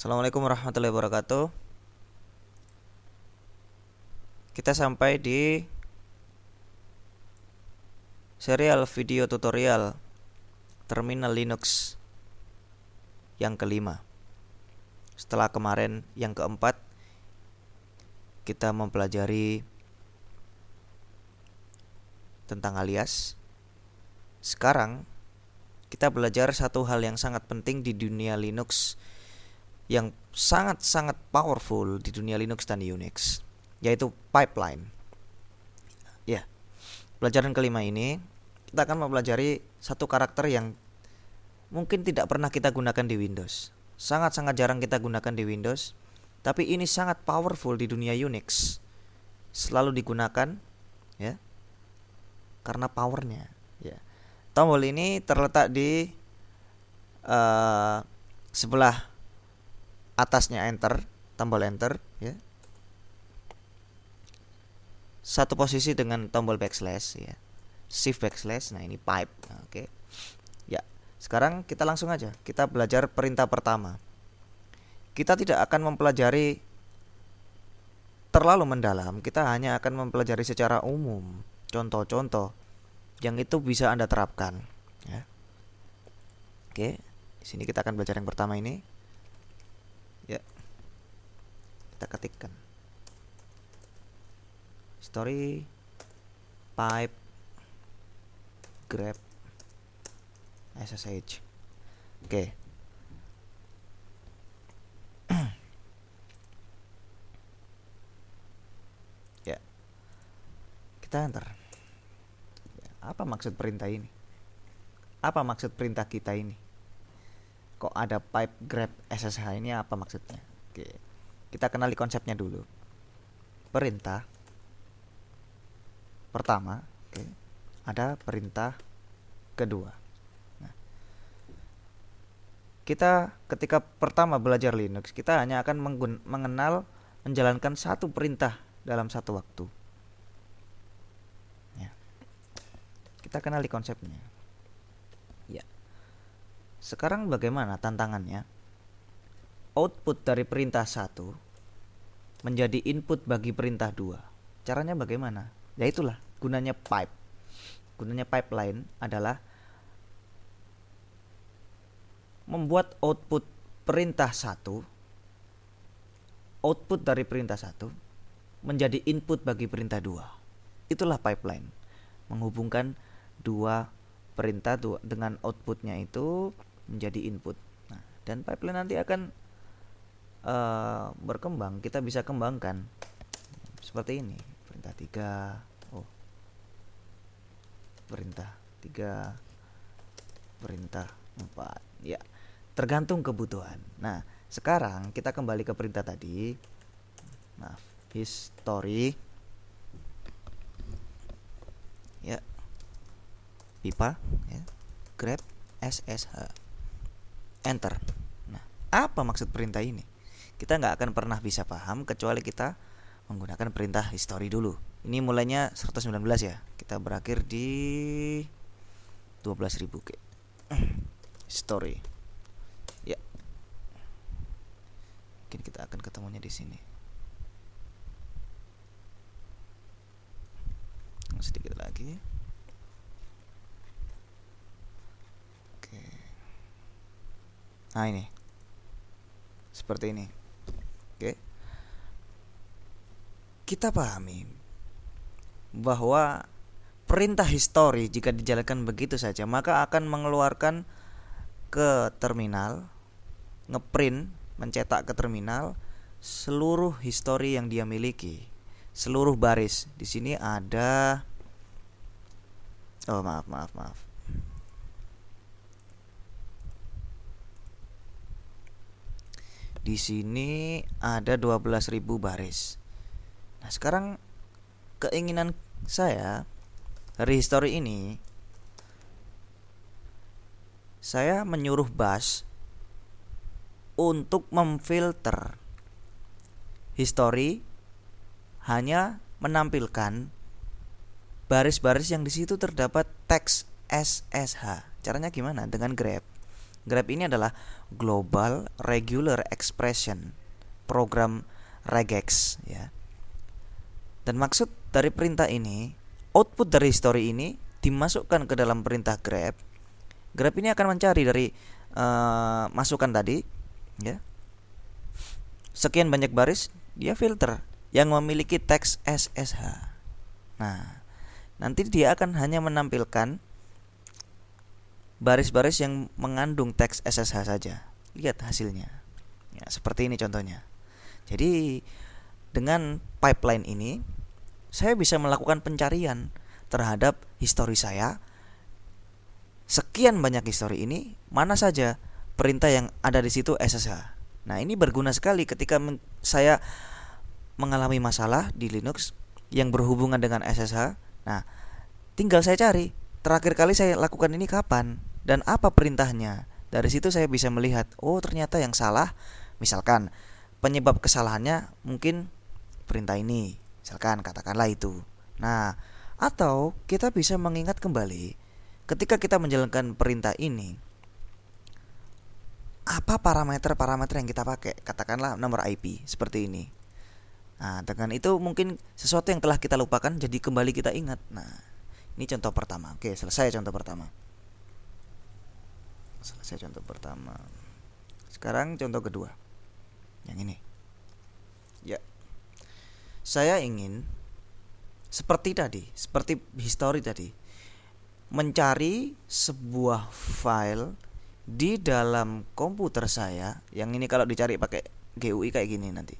Assalamualaikum warahmatullahi wabarakatuh. Kita sampai di serial video tutorial terminal Linux yang kelima. Setelah kemarin yang keempat, kita mempelajari tentang alias. Sekarang kita belajar satu hal yang sangat penting di dunia Linux, yang sangat-sangat powerful di dunia Linux dan Unix, yaitu pipeline. Ya, pelajaran kelima ini kita akan mempelajari satu karakter yang mungkin tidak pernah kita gunakan di Windows. Sangat-sangat jarang kita gunakan di Windows, tapi ini sangat powerful di dunia Unix. Selalu digunakan ya karena powernya. Ya. Tombol ini terletak di sebelah atasnya enter, tombol enter ya. Satu posisi dengan tombol backslash ya. Shift backslash. Nah, ini pipe. Nah, oke. Ya. Sekarang kita langsung aja. Kita belajar perintah pertama. Kita tidak akan mempelajari terlalu mendalam. Kita hanya akan mempelajari secara umum, contoh-contoh yang itu bisa Anda terapkan ya. Oke. Di sini kita akan belajar yang pertama ini. Ya, kita ketikkan story pipe grep ssh. Oke. Ya, kita enter. Apa maksud perintah ini? Apa maksud perintah kita ini? Kok ada pipe grep ssh ini, apa maksudnya? Oke. Kita kenali konsepnya dulu. Perintah pertama, oke. Ada perintah kedua. Nah, kita ketika pertama belajar Linux, kita hanya akan mengenal menjalankan satu perintah dalam satu waktu. Ya. Kita kenali konsepnya. Ya. Sekarang bagaimana tantangannya? Output dari perintah 1 menjadi input bagi perintah 2. Caranya bagaimana? Ya itulah gunanya pipe. Gunanya pipeline adalah membuat output perintah 1, output dari perintah 1 menjadi input bagi perintah 2. Itulah pipeline. Menghubungkan dua perintah dengan outputnya itu menjadi input. Nah, dan pipeline nanti akan berkembang. Kita bisa kembangkan seperti ini. Perintah 3, perintah 3, perintah 4. Ya, tergantung kebutuhan. Nah, sekarang kita kembali ke perintah tadi. Maaf, history. Ya. Pipa ya. Grep ssh. Enter. Nah, apa maksud perintah ini? Kita nggak akan pernah bisa paham kecuali kita menggunakan perintah history dulu. Ini mulainya 119 ya. Kita berakhir di 12.000 ke. History. Ya. Mungkin kita akan ketemunya di sini. Sedikit lagi. Oke. Nah, ini. Seperti ini. Oke. Kita pahami bahwa perintah history jika dijalankan begitu saja maka akan mengeluarkan ke terminal, ngeprint, mencetak ke terminal seluruh history yang dia miliki, seluruh baris. Di sini ada maaf. Di sini ada 12.000 baris. Nah, sekarang keinginan saya dari history ini, saya menyuruh bash untuk memfilter history hanya menampilkan baris-baris yang di situ terdapat teks SSH. Caranya gimana? Dengan grep. Grep ini adalah Global Regular Expression program regex ya. Dan maksud dari perintah ini, output dari history ini dimasukkan ke dalam perintah grep. Grep ini akan mencari dari masukan tadi ya. Sekian banyak baris, dia filter yang memiliki teks SSH. Nah, nanti dia akan hanya menampilkan baris-baris yang mengandung teks SSH saja. Lihat hasilnya. Ya, seperti ini contohnya. Jadi dengan pipeline ini saya bisa melakukan pencarian terhadap histori saya. Sekian banyak histori ini, mana saja perintah yang ada di situ SSH. Nah, ini berguna sekali ketika saya mengalami masalah di Linux yang berhubungan dengan SSH. Nah, tinggal saya cari terakhir kali saya lakukan ini kapan dan apa perintahnya. Dari situ saya bisa melihat, oh ternyata yang salah, misalkan penyebab kesalahannya mungkin perintah ini, misalkan katakanlah itu. Nah, atau kita bisa mengingat kembali ketika kita menjalankan perintah ini, apa parameter-parameter yang kita pakai, katakanlah nomor IP seperti ini. Nah, dengan itu mungkin sesuatu yang telah kita lupakan jadi kembali kita ingat. Nah, ini contoh pertama. Oke, selesai contoh pertama. Sekarang contoh kedua. Yang ini. Ya. Saya ingin seperti history tadi, mencari sebuah file di dalam komputer saya. Yang ini kalau dicari pakai GUI kayak gini nanti.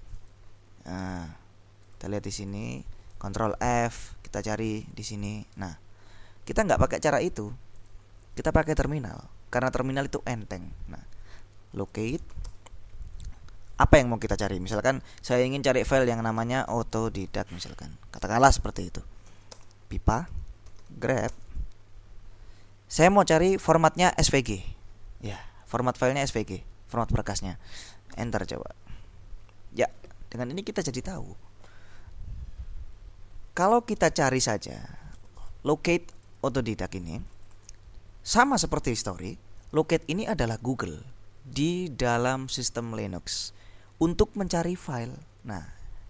Nah, kita lihat di sini, Ctrl F, kita cari di sini. Nah, kita nggak pakai cara itu, kita pakai terminal, karena terminal itu enteng. Nah, locate, apa yang mau kita cari? Misalkan saya ingin cari file yang namanya autodidact, misalkan, katakanlah seperti itu. Pipa, grep. Saya mau cari formatnya SVG. Ya, format filenya SVG, format berkasnya. Enter coba. Ya, dengan ini kita jadi tahu. Kalau kita cari saja locate autodidact ini, sama seperti history, locate ini adalah Google di dalam sistem Linux untuk mencari file. Nah,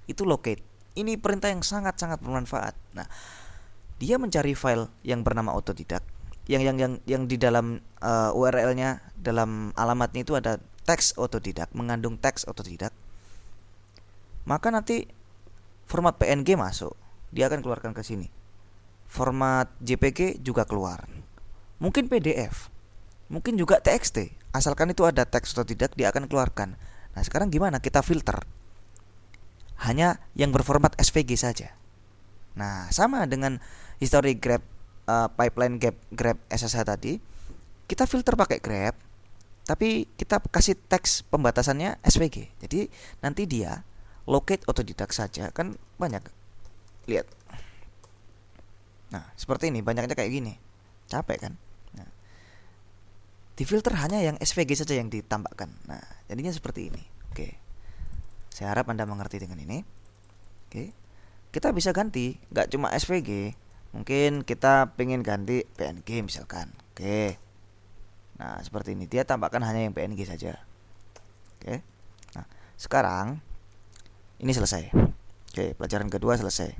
itu locate. Ini perintah yang sangat-sangat bermanfaat. Nah, dia mencari file yang bernama autodidact, yang di dalam URL-nya, dalam alamatnya itu ada teks autodidact, mengandung teks autodidact. Maka nanti format PNG masuk, dia akan keluarkan ke sini. Format JPG juga keluar. Mungkin PDF, mungkin juga TXT. Asalkan itu ada teks autodidact, dia akan keluarkan. Nah, sekarang gimana kita filter? Hanya yang berformat SVG saja. Nah, sama dengan history grep, pipeline grep SSH tadi, kita filter pakai grep, tapi kita kasih teks pembatasannya SVG. Jadi nanti dia locate autodidact saja, kan banyak. Lihat. Nah, seperti ini, banyaknya kayak gini. Capek kan? Nah, difilter hanya yang SVG saja yang ditambahkan. Nah, jadinya seperti ini. Oke. Saya harap Anda mengerti dengan ini. Oke. Kita bisa ganti, nggak cuma SVG. Mungkin kita pengen ganti PNG misalkan. Oke. Nah, seperti ini. Dia tambahkan hanya yang PNG saja. Oke. Nah, sekarang ini selesai. Oke, pelajaran kedua selesai.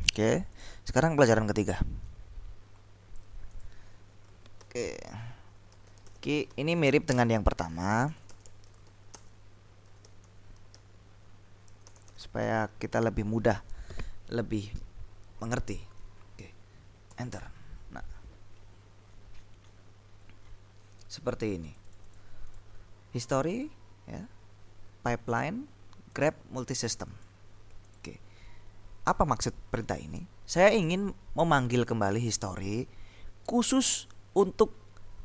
Oke, sekarang pelajaran ketiga. Oke. Ini mirip dengan yang pertama. Supaya kita lebih mudah, lebih mengerti. Oke. Enter. Nah, seperti ini. History, ya. Pipeline, grep multisystem. Oke. Apa maksud perintah ini? Saya ingin memanggil kembali history khusus untuk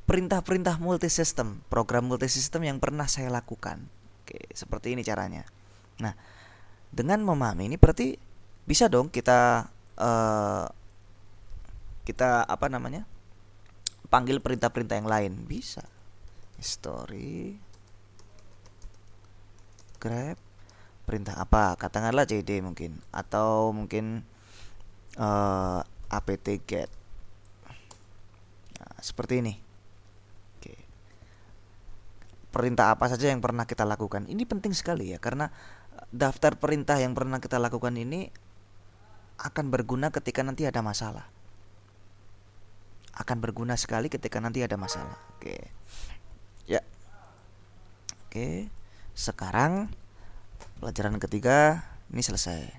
perintah-perintah multisystem, program multisystem yang pernah saya lakukan. Oke, seperti ini caranya. Nah, dengan memahami ini berarti bisa dong kita panggil perintah-perintah yang lain. Bisa. History, grep, perintah apa, katakanlah cd mungkin, atau mungkin apt get. Nah, seperti ini. Oke. Perintah apa saja yang pernah kita lakukan ini penting sekali ya, karena daftar perintah yang pernah kita lakukan ini akan berguna ketika nanti ada masalah. Akan berguna sekali ketika nanti ada masalah. Oke. Ya. Oke. Sekarang pelajaran ketiga ini selesai.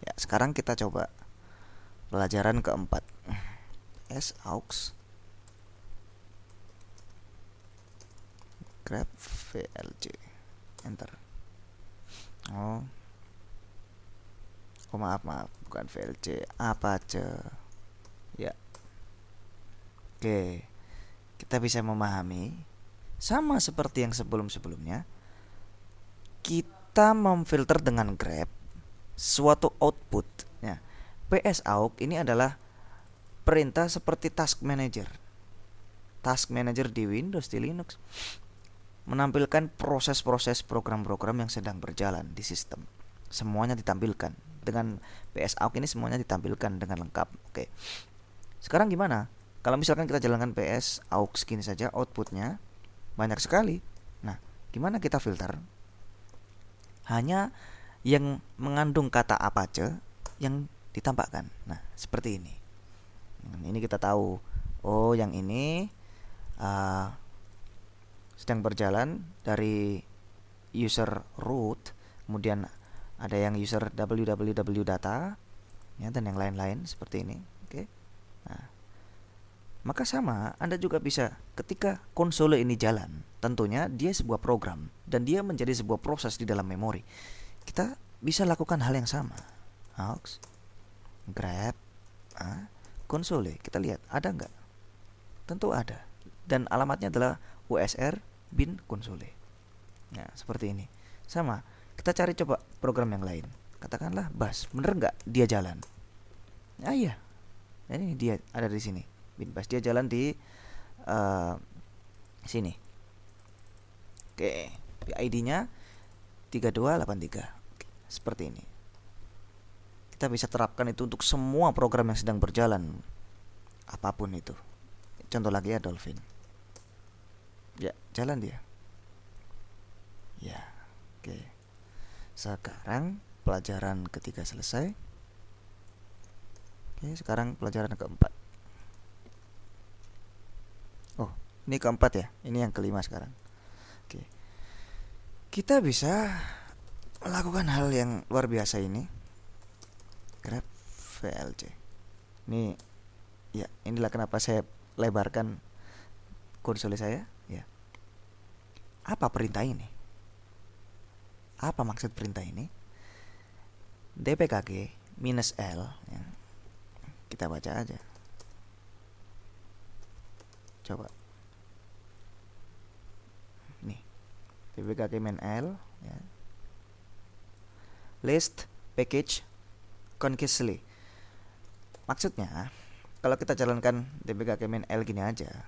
Ya, sekarang kita coba pelajaran keempat. aux grep vlc enter. Oh maaf bukan vlc, apache ya. Oke, kita bisa memahami sama seperti yang sebelumnya, kita memfilter dengan grep suatu output ya. psaug ini adalah perintah seperti task manager di Windows, di Linux, menampilkan proses-proses program-program yang sedang berjalan di sistem. Semuanya ditampilkan dengan psaug ini, semuanya ditampilkan dengan lengkap. Oke. Sekarang gimana? Kalau misalkan kita jalankan psaug gini saja, outputnya banyak sekali. Nah, gimana kita filter? Hanya yang mengandung kata apache yang ditampakkan. Nah, seperti ini. Ini kita tahu. Oh, yang ini sedang berjalan dari user root, kemudian ada yang user www data ya, dan yang lain-lain seperti ini. Oke. Nah, maka sama, Anda juga bisa ketika konsole ini jalan, tentunya dia sebuah program dan dia menjadi sebuah proses di dalam memori. Kita bisa lakukan hal yang sama. aux grep konsole, kita lihat ada nggak? Tentu ada, dan alamatnya adalah usr bin konsole. Nah, seperti ini. Sama, kita cari coba program yang lain. Katakanlah bash, bener nggak dia jalan? Iya, ini dia ada di sini. Bin bash, dia jalan di sini. Oke, ID-nya 3283. Oke, seperti ini. Kita bisa terapkan itu untuk semua program yang sedang berjalan, apapun itu. Contoh lagi ya, Dolphin. Ya, jalan dia. Ya, oke. Sekarang pelajaran ketiga selesai. Oke, sekarang pelajaran keempat. Oh, ini keempat ya. Ini yang kelima sekarang. Oke. Kita bisa melakukan hal yang luar biasa ini. grep vlc. Ini ya, inilah kenapa saya lebarkan konsole saya ya. Apa perintah ini? Apa maksud perintah ini? dpkg -l ya. Kita baca aja. Coba. Nih. dpkg -l ya. List package concurrently. Maksudnya, kalau kita jalankan dpkg -l gini aja,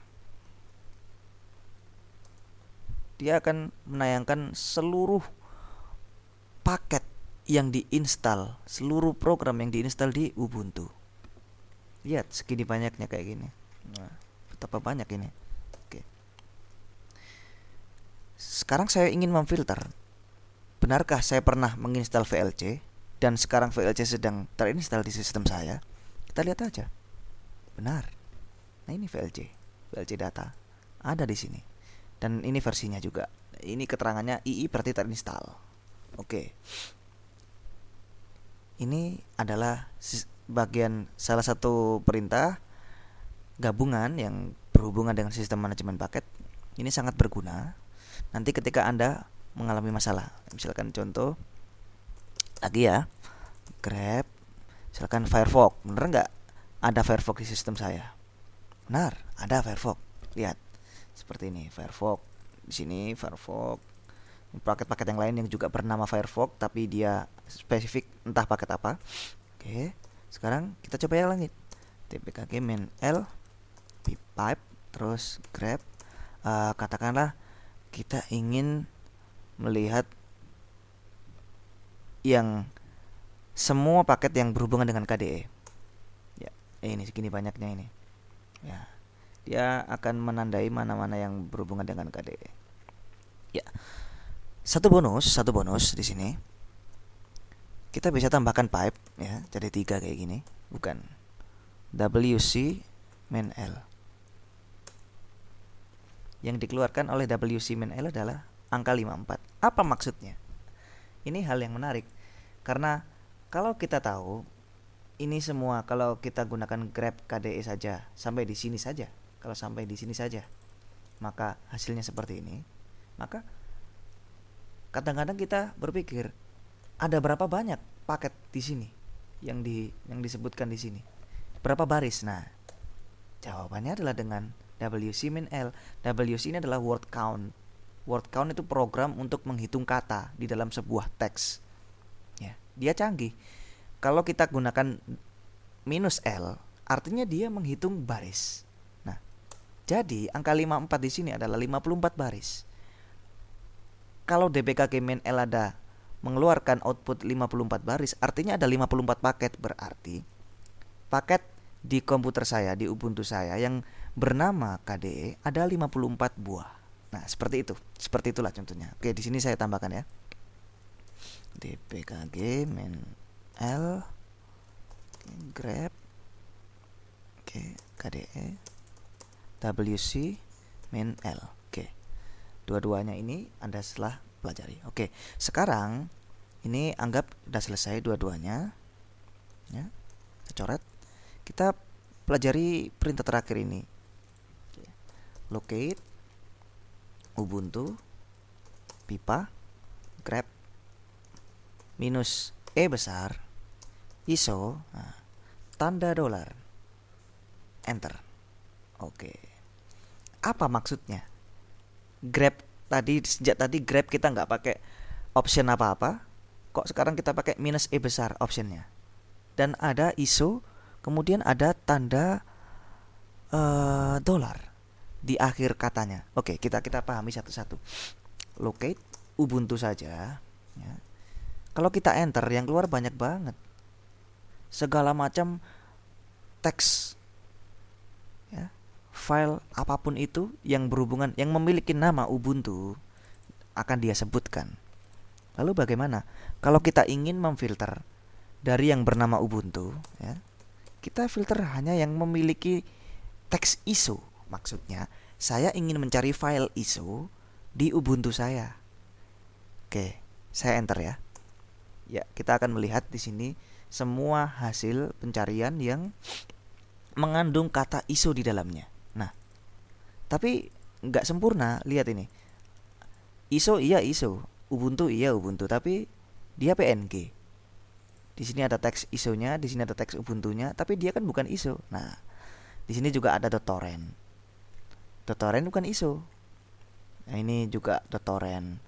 dia akan menayangkan seluruh paket yang diinstal, seluruh program yang diinstal di Ubuntu. Lihat segini banyaknya kayak gini. Nah, betapa banyak ini. Oke. Sekarang saya ingin memfilter. Benarkah saya pernah menginstal VLC dan sekarang VLC sedang terinstall di sistem saya? Kita lihat aja. Benar. Nah, ini VLC data ada di sini. Dan ini versinya juga. Ini keterangannya II berarti terinstall. Oke. Ini adalah bagian salah satu perintah gabungan yang berhubungan dengan sistem manajemen paket. Ini sangat berguna nanti ketika Anda mengalami masalah. Misalkan contoh lagi ya, grep misalkan Firefox. Bener nggak ada Firefox di sistem saya? Benar, ada Firefox. Lihat seperti ini, Firefox. Di sini Firefox. Paket-paket yang lain yang juga bernama Firefox tapi dia spesifik entah paket apa. Oke, sekarang kita coba yang langit. dpkg -l pipe terus grep katakanlah kita ingin melihat yang semua paket yang berhubungan dengan KDE. Ya, ini segini banyaknya ini. Ya, dia akan menandai mana-mana yang berhubungan dengan KDE. Ya, satu bonus di sini. Kita bisa tambahkan pipe ya, jadi 3 kayak gini, bukan WC main L. Yang dikeluarkan oleh WC main L adalah angka 54. Apa maksudnya? Ini hal yang menarik karena kalau kita tahu ini semua, kalau kita gunakan grep KDE saja sampai di sini saja, kalau sampai di sini saja, maka hasilnya seperti ini. Maka kadang-kadang kita berpikir ada berapa banyak paket di sini yang disebutkan di sini, berapa baris? Nah, jawabannya adalah dengan WC min L. WC ini adalah word count. Word count itu program untuk menghitung kata di dalam sebuah teks. Ya, dia canggih. Kalau kita gunakan minus L, artinya dia menghitung baris. Nah, jadi angka 54 di sini adalah 54 baris. Kalau DPKG min L ada mengeluarkan output 54 baris, artinya ada 54 paket. Berarti paket di komputer saya, di Ubuntu saya yang bernama KDE ada 54 buah. Nah, seperti itu. Seperti itulah contohnya. Oke, di sini saya tambahkan ya. DPKG min L grep KDE WC min L. Oke. Dua-duanya ini Anda setelah pelajari. Oke, sekarang ini anggap sudah selesai dua-duanya. Ya, kita coret. Kita pelajari perintah terakhir ini. Locate Ubuntu pipa grep minus E besar ISO tanda $, enter. Oke. Apa maksudnya? Grep tadi, sejak tadi grep kita nggak pakai option apa-apa, kok sekarang kita pakai minus E besar optionnya, dan ada ISO, kemudian ada tanda $. Di akhir katanya. Oke, kita pahami satu-satu. Locate Ubuntu saja ya. Kalau kita enter, yang keluar banyak banget, segala macam teks ya, file apapun itu yang berhubungan, yang memiliki nama Ubuntu akan dia sebutkan. Lalu bagaimana kalau kita ingin memfilter dari yang bernama Ubuntu ya, kita filter hanya yang memiliki teks ISO. Maksudnya, saya ingin mencari file ISO di Ubuntu saya. Oke, saya enter ya. Ya, kita akan melihat di sini semua hasil pencarian yang mengandung kata ISO di dalamnya. Nah, tapi nggak sempurna. Lihat ini. ISO iya ISO, Ubuntu iya Ubuntu, tapi dia PNG. Di sini ada teks ISO-nya, di sini ada teks Ubuntu-nya, tapi dia kan bukan ISO. Nah, di sini juga ada .torrent. .torrent bukan ISO. Nah, ini juga .torrent.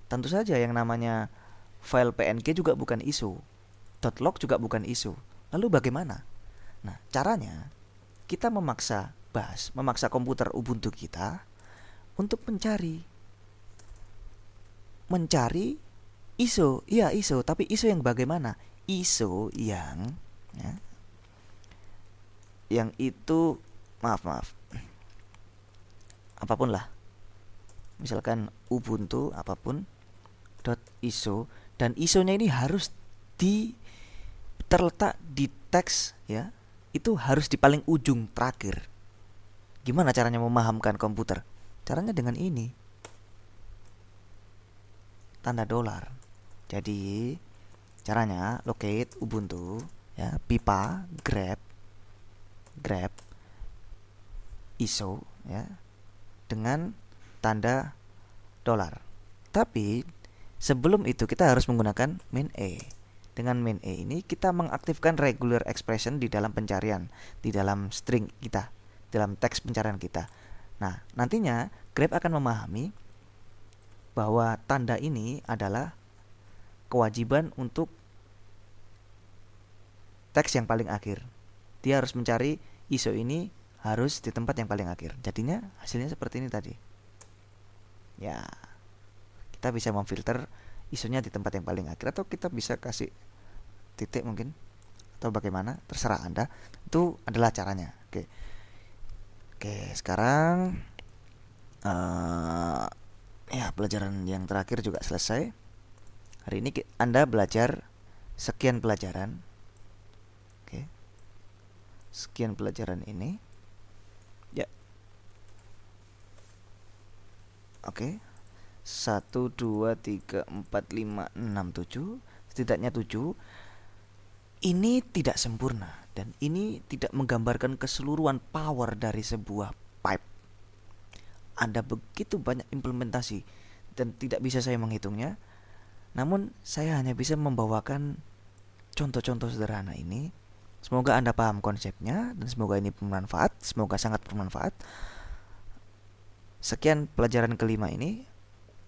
Tentu saja yang namanya file PNG juga bukan ISO. .log juga bukan ISO. Lalu bagaimana? Nah, caranya kita memaksa komputer Ubuntu kita untuk mencari ISO. Iya ISO, tapi ISO yang bagaimana? ISO yang ya, yang itu maaf apapun lah, misalkan Ubuntu apapun .iso, dan ISO-nya ini harus terletak di teks ya, itu harus di paling ujung terakhir. Gimana caranya memahamkan komputer? Caranya dengan ini, tanda $. Jadi caranya locate Ubuntu ya, pipa grep ISO ya, dengan tanda $. Tapi sebelum itu kita harus menggunakan min E. Dengan min E ini kita mengaktifkan regular expression di dalam pencarian, di dalam string kita, dalam teks pencarian kita. Nah, nantinya grep akan memahami bahwa tanda ini adalah kewajiban untuk teks yang paling akhir. Dia harus mencari ISO ini harus di tempat yang paling akhir. Jadinya hasilnya seperti ini tadi. Ya, kita bisa memfilter isunya di tempat yang paling akhir, atau kita bisa kasih titik mungkin, atau bagaimana, terserah Anda. Itu adalah caranya. Oke. Oke, sekarang ya pelajaran yang terakhir juga selesai. Hari ini Anda belajar sekian pelajaran. Oke. Sekian pelajaran ini. Ya. Oke. 1 2 3 4 5 6 7, setidaknya 7. Ini tidak sempurna dan ini tidak menggambarkan keseluruhan power dari sebuah pipe. Ada begitu banyak implementasi dan tidak bisa saya menghitungnya. Namun saya hanya bisa membawakan contoh-contoh sederhana ini. Semoga Anda paham konsepnya dan semoga ini bermanfaat, semoga sangat bermanfaat. Sekian pelajaran kelima ini.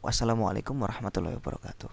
Wassalamualaikum warahmatullahi wabarakatuh.